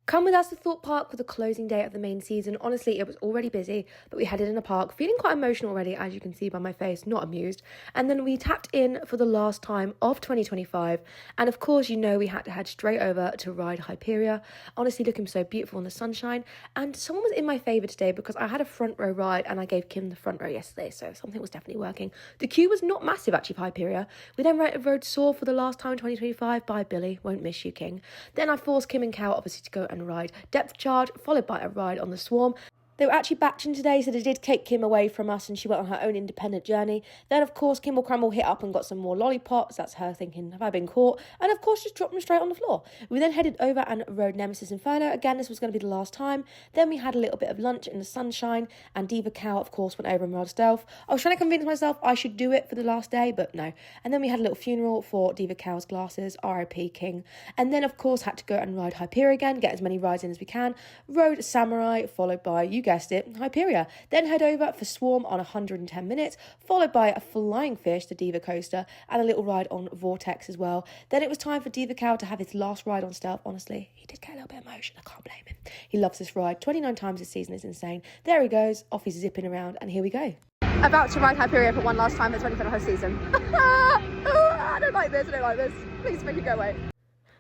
Come with us to Thorpe Park for the closing day of the main season. Honestly, it was already busy, but we headed in the park, feeling quite emotional already, as you can see by my face, not amused. And then we tapped in for the last time of 2025. And of course, we had to head straight over to ride Hyperia. Honestly, looking so beautiful in the sunshine. And someone was in my favour today because I had a front row ride and I gave Kim the front row yesterday, so something was definitely working. The queue was not massive actually for Hyperia. We then rode Soar for the last time in 2025. Bye, Billy. Won't miss you, King. Then I forced Kim and Cal obviously to go and ride Depth Charge, followed by a ride on the Swarm. They were actually batching today, so they did take Kim away from us and she went on her own independent journey. Then, of course, Kimble Crumble hit up and got some more lollipops. That's her thinking, have I been caught? And, of course, just dropped them straight on the floor. We then headed over and rode Nemesis Inferno. Again, this was going to be the last time. Then we had a little bit of lunch in the sunshine, and Diva Cow, of course, went over and rode Stealth. I was trying to convince myself I should do it for the last day, but no. And then we had a little funeral for Diva Cow's glasses, RIP King. And then, of course, had to go and ride Hyperia again, get as many rides in as we can. Rode Samurai, followed by, you guessed it, Hyperia. Then head over for Swarm on 110 minutes, followed by a flying fish, the Diva Coaster, and a little ride on Vortex as well. Then it was time for Diva Cow to have his last ride on Stealth. Honestly, he did get a little bit emotional. I can't blame him. He loves this ride. 29 times this season is insane. There he goes, off he's zipping around, and here we go. About to ride Hyperia for one last time. It's ready for the whole season. I don't like this. Please make it go away.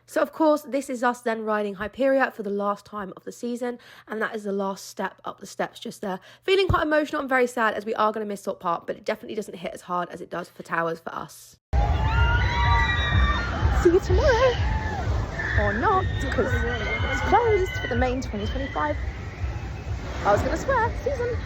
So, of course, this is us then riding Hyperia for the last time of the season, and that is the last step up the steps just there. Feeling quite emotional and very sad as we are going to miss Thorpe Park, but it definitely doesn't hit as hard as it does for Towers for us. See you tomorrow. Or not, because it's closed for the main 2025. I was going to swear, season.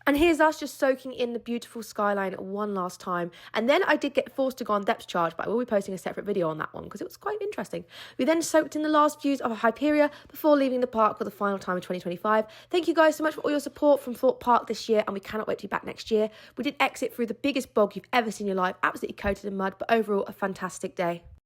And here's us just soaking in the beautiful skyline one last time. And then I did get forced to go on Depth Charge, but I will be posting a separate video on that one because it was quite interesting. We then soaked in the last views of Hyperia before leaving the park for the final time in 2025. Thank you guys so much for all your support from Thorpe Park this year, and we cannot wait to be back next year. We did exit through the biggest bog you've ever seen in your life, absolutely coated in mud, but overall a fantastic day.